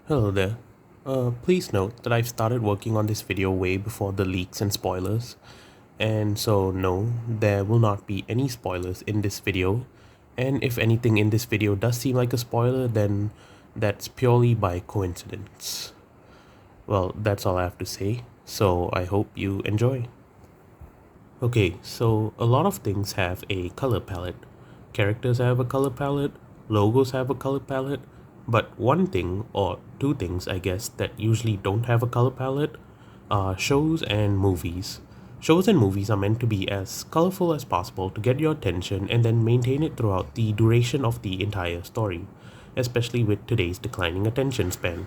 Hello there. Please note that I've started working on this video way before the leaks and spoilers. And so no, there will not be any spoilers in this video. And if anything in this video does seem like a spoiler, then that's purely by coincidence. Well, that's all I have to say. So I hope you enjoy. Okay, so a lot of things have a color palette. Characters have a color palette, logos have a color palette, but one thing, or two things I guess, that usually don't have a color palette are shows and movies. Shows and movies are meant to be as colorful as possible to get your attention and then maintain it throughout the duration of the entire story, especially with today's declining attention span.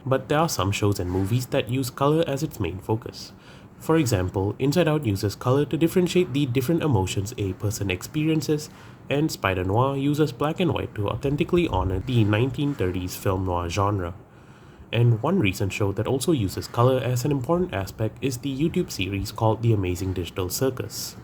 But there are some shows and movies that use color as its main focus. For example, Inside Out uses color to differentiate the different emotions a person experiences, and Spider Noir uses black and white to authentically honor the 1930s film noir genre. And one recent show that also uses color as an important aspect is the YouTube series called The Amazing Digital Circus.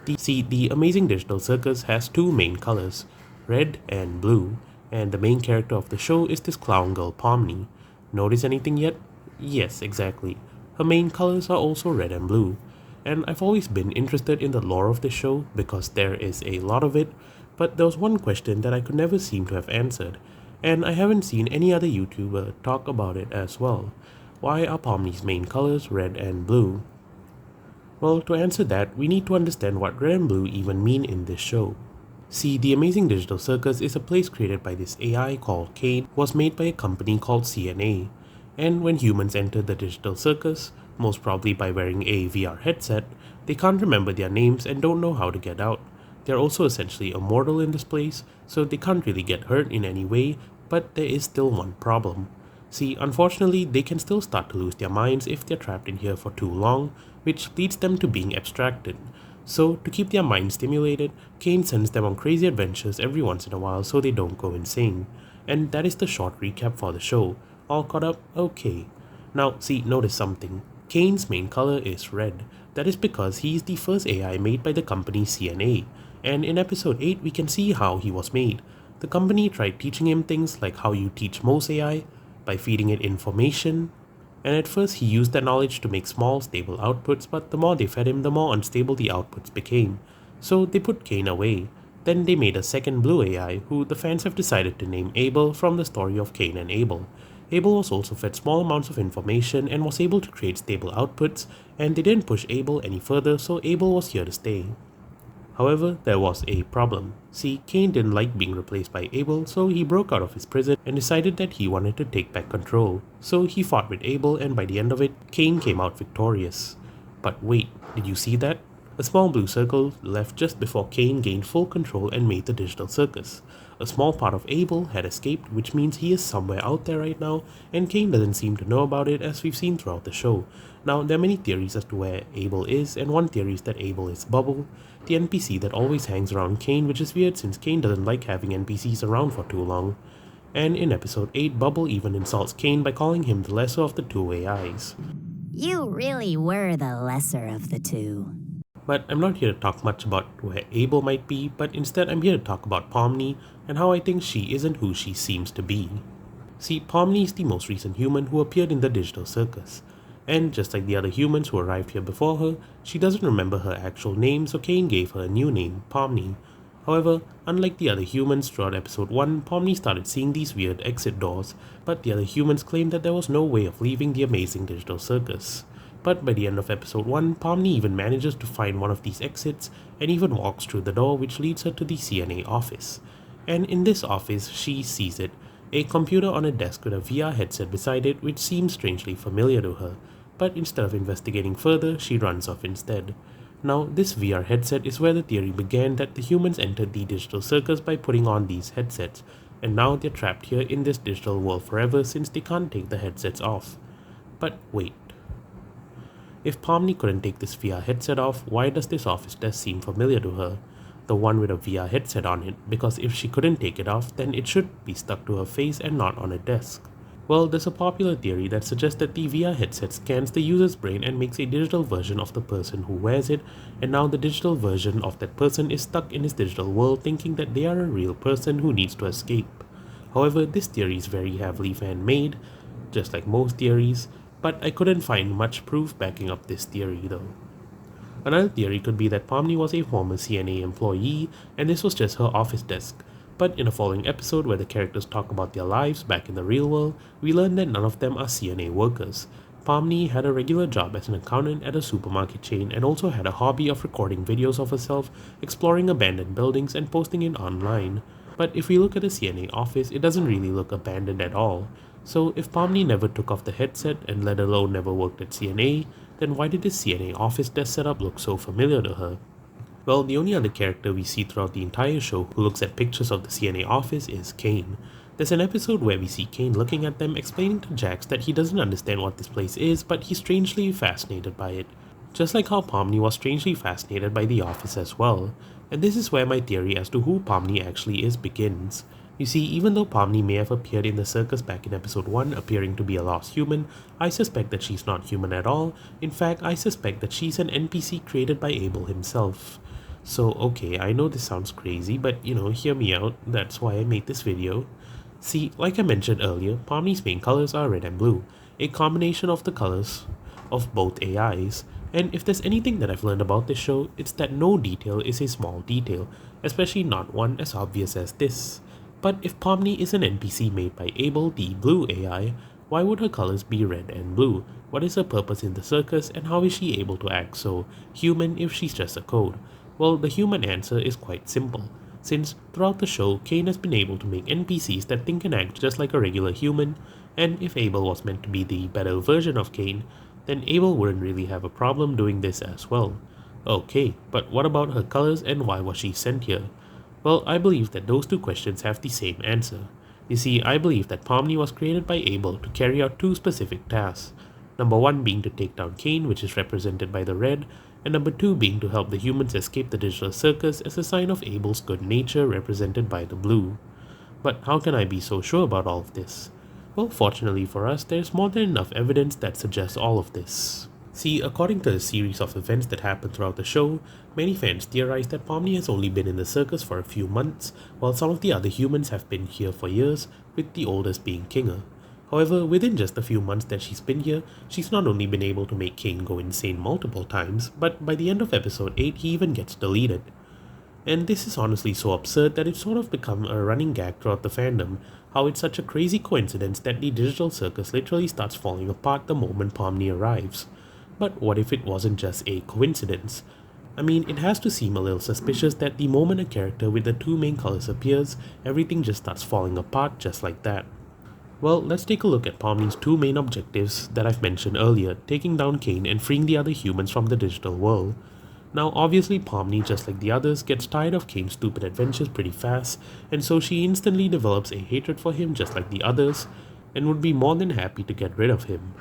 The Amazing Digital Circus has two main colors, red and blue, and the main character of the show is this clown girl Pomni. Notice anything yet? Yes, exactly. Her main colors are also red and blue. And I've always been interested in the lore of the show because there is a lot of it, but there was one question that I could never seem to have answered, and I haven't seen any other YouTuber talk about it as well. Why are Pomni's main colors red and blue? Well, to answer that, we need to understand what red and blue even mean in this show. See, the Amazing Digital Circus is a place created by this AI called Cain, was made by a company called CNA. And when humans enter the digital circus, most probably by wearing a VR headset, they can't remember their names and don't know how to get out. They're also essentially immortal in this place, so they can't really get hurt in any way, but there is still one problem. See, unfortunately, they can still start to lose their minds if they're trapped in here for too long, which leads them to being abstracted. So, to keep their minds stimulated, Cain sends them on crazy adventures every once in a while so they don't go insane. And that is the short recap for the show. All caught up? Okay. Now, see, notice something. Cain's main color is red. That is because he is the first AI made by the company CNA. And in episode 8, we can see how he was made. The company tried teaching him things like how you teach most AI, by feeding it information, and at first he used that knowledge to make small, stable outputs, but the more they fed him, the more unstable the outputs became. So they put Cain away. Then they made a second blue AI, who the fans have decided to name Abel from the story of Cain and Abel. Abel was also fed small amounts of information and was able to create stable outputs, and they didn't push Abel any further, so Abel was here to stay. However, there was a problem. See, Cain didn't like being replaced by Abel, so he broke out of his prison and decided that he wanted to take back control. So he fought with Abel, and by the end of it, Cain came out victorious. But wait, did you see that? A small blue circle left just before Cain gained full control and made the digital circus. A small part of Abel had escaped, which means he is somewhere out there right now, and Cain doesn't seem to know about it as we've seen throughout the show. Now, there are many theories as to where Abel is, and one theory is that Abel is Bubble, the NPC that always hangs around Cain, which is weird since Cain doesn't like having NPCs around for too long. And in episode 8, Bubble even insults Cain by calling him the lesser of the two AIs. You really were the lesser of the two. But I'm not here to talk much about where Abel might be, but instead I'm here to talk about Pomni and how I think she isn't who she seems to be. See, Pomni is the most recent human who appeared in the digital circus. And just like the other humans who arrived here before her, she doesn't remember her actual name, so Cain gave her a new name, Pomni. However, unlike the other humans throughout episode 1, Pomni started seeing these weird exit doors, but the other humans claimed that there was no way of leaving the amazing digital circus. But by the end of episode 1, Pomni even manages to find one of these exits and even walks through the door which leads her to the CNA office. And in this office, she sees it, a computer on a desk with a VR headset beside it which seems strangely familiar to her, but instead of investigating further, she runs off instead. Now, this VR headset is where the theory began that the humans entered the digital circus by putting on these headsets, and now they're trapped here in this digital world forever since they can't take the headsets off. But wait. If Pomni couldn't take this VR headset off, why does this office desk seem familiar to her? The one with a VR headset on it, because if she couldn't take it off, then it should be stuck to her face and not on a desk. Well, there's a popular theory that suggests that the VR headset scans the user's brain and makes a digital version of the person who wears it, and now the digital version of that person is stuck in his digital world thinking that they are a real person who needs to escape. However, this theory is very heavily fan-made, just like most theories, but I couldn't find much proof backing up this theory though. Another theory could be that Pomni was a former CNA employee and this was just her office desk. But in a following episode where the characters talk about their lives back in the real world, we learn that none of them are CNA workers. Pomni had a regular job as an accountant at a supermarket chain and also had a hobby of recording videos of herself exploring abandoned buildings and posting it online. But if we look at the CNA office, it doesn't really look abandoned at all. So if Pomni never took off the headset and let alone never worked at CNA, then why did this CNA office desk setup look so familiar to her? Well, the only other character we see throughout the entire show who looks at pictures of the CNA office is Cain. There's an episode where we see Cain looking at them, explaining to Jax that he doesn't understand what this place is, but he's strangely fascinated by it. Just like how Pomni was strangely fascinated by the office as well. And this is where my theory as to who Pomni actually is begins. You see, even though Pomni may have appeared in the circus back in episode 1 appearing to be a lost human, I suspect that she's not human at all. In fact, I suspect that she's an NPC created by Abel himself. So okay, I know this sounds crazy, but hear me out, that's why I made this video. See, like I mentioned earlier, Pomni's main colors are red and blue, a combination of the colors of both AIs. And if there's anything that I've learned about this show, it's that no detail is a small detail, especially not one as obvious as this. But if Pomni is an NPC made by Abel, the blue AI, why would her colors be red and blue? What is her purpose in the circus and how is she able to act so human if she's just a code? Well, the human answer is quite simple. Since throughout the show, Cain has been able to make NPCs that think and act just like a regular human, and if Abel was meant to be the better version of Cain, then Abel wouldn't really have a problem doing this as well. Okay, but what about her colors and why was she sent here? Well, I believe that those two questions have the same answer. You see, I believe that Pomni was created by Abel to carry out two specific tasks. Number 1 being to take down Cain, which is represented by the red, and number 2 being to help the humans escape the digital circus as a sign of Abel's good nature represented by the blue. But how can I be so sure about all of this? Well, fortunately for us, there's more than enough evidence that suggests all of this. See, according to a series of events that happen throughout the show, many fans theorize that Pomni has only been in the circus for a few months, while some of the other humans have been here for years, with the oldest being Kinger. However, within just a few months that she's been here, she's not only been able to make Cain go insane multiple times, but by the end of episode 8 he even gets deleted. And this is honestly so absurd that it's sort of become a running gag throughout the fandom, how it's such a crazy coincidence that the digital circus literally starts falling apart the moment Pomni arrives. But what if it wasn't just a coincidence? I mean, it has to seem a little suspicious that the moment a character with the two main colors appears, everything just starts falling apart just like that. Well, let's take a look at Pomni's two main objectives that I've mentioned earlier, taking down Cain and freeing the other humans from the digital world. Now obviously Pomni, just like the others, gets tired of Cain's stupid adventures pretty fast, and so she instantly develops a hatred for him just like the others, and would be more than happy to get rid of him.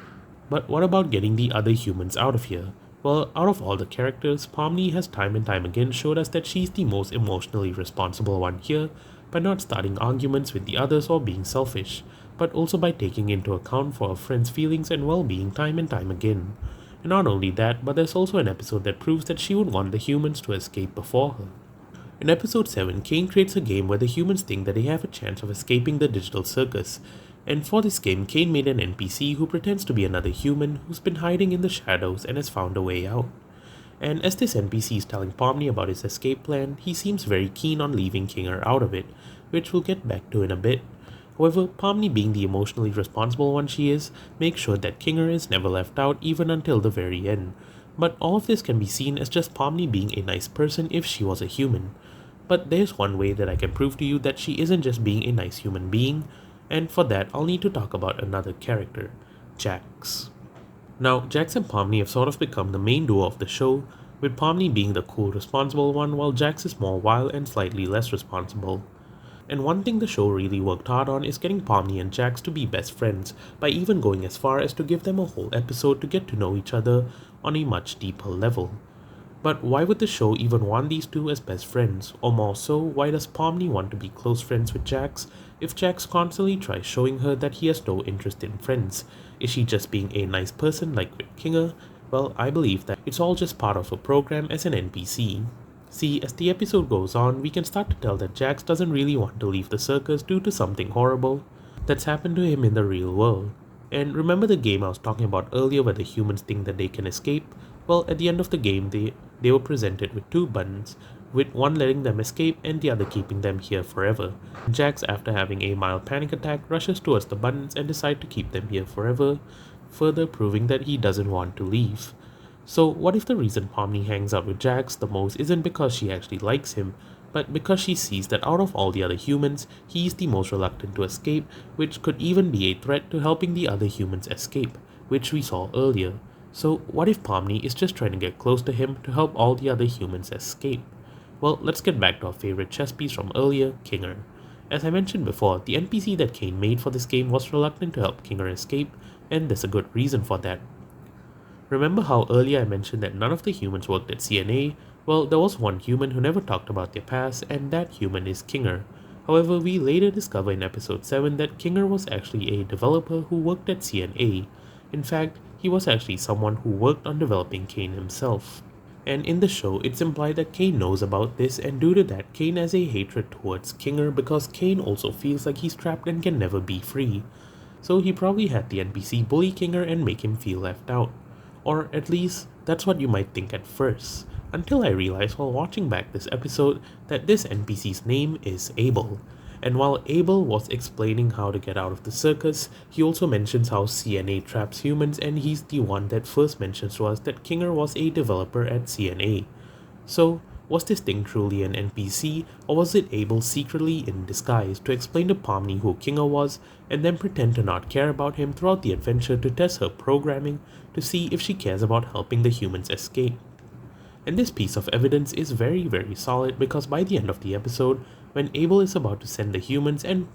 But what about getting the other humans out of here? Well, out of all the characters, Pomni has time and time again showed us that she's the most emotionally responsible one here, by not starting arguments with the others or being selfish, but also by taking into account for her friends' feelings and well-being time and time again. And not only that, but there's also an episode that proves that she would want the humans to escape before her. In episode 7, Cain creates a game where the humans think that they have a chance of escaping the digital circus, and for this game, Cain made an NPC who pretends to be another human who's been hiding in the shadows and has found a way out. And as this NPC is telling Pomni about his escape plan, he seems very keen on leaving Kinger out of it, which we'll get back to in a bit. However, Pomni, being the emotionally responsible one she is, makes sure that Kinger is never left out even until the very end. But all of this can be seen as just Pomni being a nice person if she was a human. But there's one way that I can prove to you that she isn't just being a nice human being, and for that I'll need to talk about another character, Jax. Now, Jax and Pomni have sort of become the main duo of the show, with Pomni being the cool, responsible one while Jax is more wild and slightly less responsible. And one thing the show really worked hard on is getting Pomni and Jax to be best friends, by even going as far as to give them a whole episode to get to know each other on a much deeper level. But why would the show even want these two as best friends? Or more so, why does Pomni want to be close friends with Jax if Jax constantly tries showing her that he has no interest in friends? Is she just being a nice person like with Kinger? Well, I believe that it's all just part of a program as an NPC. See, as the episode goes on, we can start to tell that Jax doesn't really want to leave the circus due to something horrible that's happened to him in the real world. And remember the game I was talking about earlier where the humans think that they can escape? Well, at the end of the game, they were presented with two buttons, with one letting them escape and the other keeping them here forever. Jax, after having a mild panic attack, rushes towards the buttons and decides to keep them here forever, further proving that he doesn't want to leave. So what if the reason Pomni hangs out with Jax the most isn't because she actually likes him, but because she sees that out of all the other humans, he is the most reluctant to escape, which could even be a threat to helping the other humans escape, which we saw earlier. So what if Pomni is just trying to get close to him to help all the other humans escape? Well, let's get back to our favorite chess piece from earlier, Kinger. As I mentioned before, the NPC that Cain made for this game was reluctant to help Kinger escape, and there's a good reason for that. Remember how earlier I mentioned that none of the humans worked at CNA? Well, there was one human who never talked about their past, and that human is Kinger. However, we later discover in episode 7 that Kinger was actually a developer who worked at CNA. In fact, he was actually someone who worked on developing Cain himself. And in the show, it's implied that Cain knows about this, and due to that, Cain has a hatred towards Kinger because Cain also feels like he's trapped and can never be free. So he probably had the NPC bully Kinger and make him feel left out. Or at least, that's what you might think at first, until I realized while watching back this episode that this NPC's name is Abel. And while Abel was explaining how to get out of the circus, he also mentions how CNA traps humans, and he's the one that first mentions to us that Kinger was a developer at CNA. So, was this thing truly an NPC, or was it Abel secretly in disguise to explain to Pomni who Kinger was, and then pretend to not care about him throughout the adventure to test her programming to see if she cares about helping the humans escape? And this piece of evidence is very solid because by the end of the episode, when Abel is about to send the humans and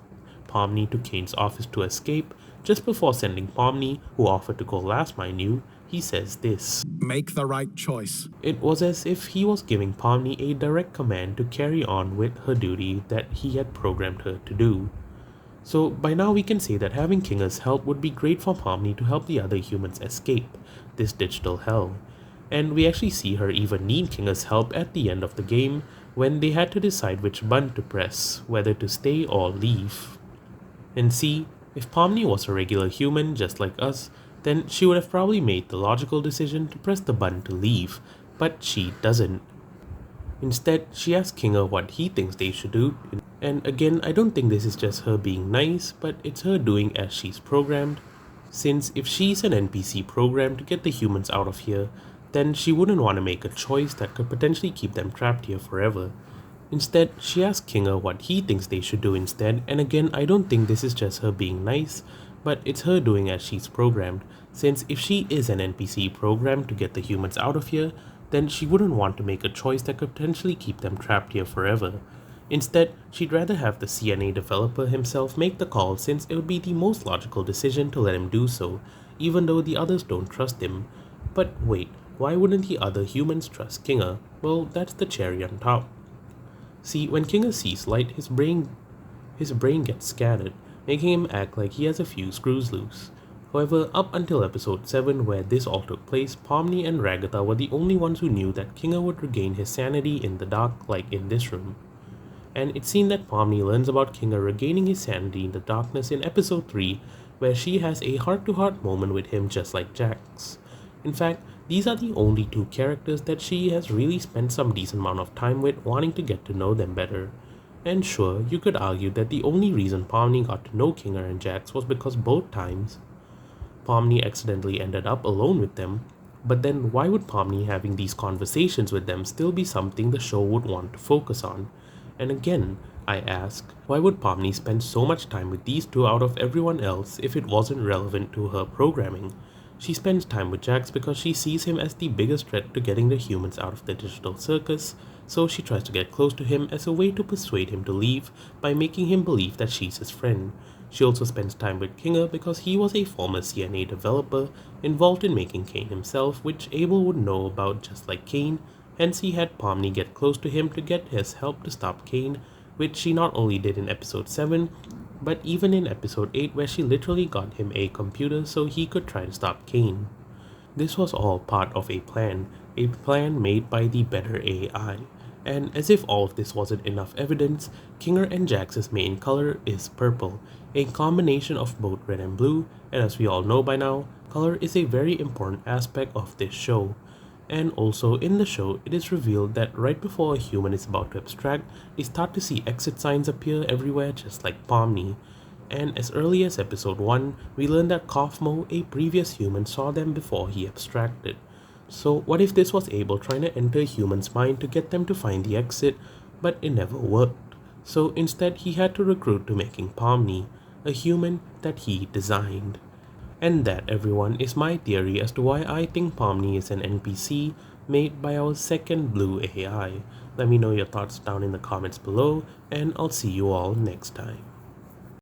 Pomni to Cain's office to escape, just before sending Pomni, who offered to go last mind you, he says this: "Make the right choice." It was as if he was giving Pomni a direct command to carry on with her duty that he had programmed her to do. So by now we can say that having Kinger's help would be great for Pomni to help the other humans escape this digital hell. And we actually see her even need Kinger's help at the end of the game when they had to decide which button to press, whether to stay or leave. And see, if Pomni was a regular human just like us, then she would have probably made the logical decision to press the button to leave, but she doesn't. Instead, she asks Kinger what he thinks they should do, and again, I don't think this is just her being nice, but it's her doing as she's programmed, since if she's an NPC programmed to get the humans out of here, then she wouldn't want to make a choice that could potentially keep them trapped here forever. Instead, she asks Kinger what he thinks they should do instead, and again, I don't think this is just her being nice, but it's her doing as she's programmed, since if she is an NPC programmed to get the humans out of here, then she wouldn't want to make a choice that could potentially keep them trapped here forever. Instead, she'd rather have the CNA developer himself make the call, since it would be the most logical decision to let him do so, even though the others don't trust him. But wait, why wouldn't the other humans trust Kinger? Well, that's the cherry on top. See, when Kinger sees light, his brain gets scattered, making him act like he has a few screws loose. However, up until episode 7 where this all took place, Pomni and Ragatha were the only ones who knew that Kinger would regain his sanity in the dark like in this room. And it's seen that Pomni learns about Kinger regaining his sanity in the darkness in episode 3, where she has a heart-to-heart moment with him just like Jax. In fact, these are the only two characters that she has really spent some decent amount of time with, wanting to get to know them better. And sure, you could argue that the only reason Pomni got to know Kinger and Jax was because both times Pomni accidentally ended up alone with them, but then why would Pomni having these conversations with them still be something the show would want to focus on? And again, I ask, why would Pomni spend so much time with these two out of everyone else if it wasn't relevant to her programming? She spends time with Jax because she sees him as the biggest threat to getting the humans out of the digital circus, so she tries to get close to him as a way to persuade him to leave by making him believe that she's his friend. She also spends time with Kinger because he was a former CNA developer involved in making Cain himself, which Abel would know about just like Cain, hence he had Pomni get close to him to get his help to stop Cain, which she not only did in episode 7, but even in episode 8 where she literally got him a computer so he could try to stop Cain. This was all part of a plan made by the better AI, And as if all of this wasn't enough evidence, Kinger and Jax's main color is purple, a combination of both red and blue, and as we all know by now, color is a very important aspect of this show. And also in the show, it is revealed that right before a human is about to abstract, they start to see exit signs appear everywhere just like Pomni. And as early as episode 1, we learned that Kaufmo, a previous human, saw them before he abstracted. So what if this was Abel trying to enter a human's mind to get them to find the exit, but it never worked. So instead he had to recruit to making Pomni, a human that he designed. And that, everyone, is my theory as to why I think Pomni is an NPC made by our second blue AI. Let me know your thoughts down in the comments below, and I'll see you all next time.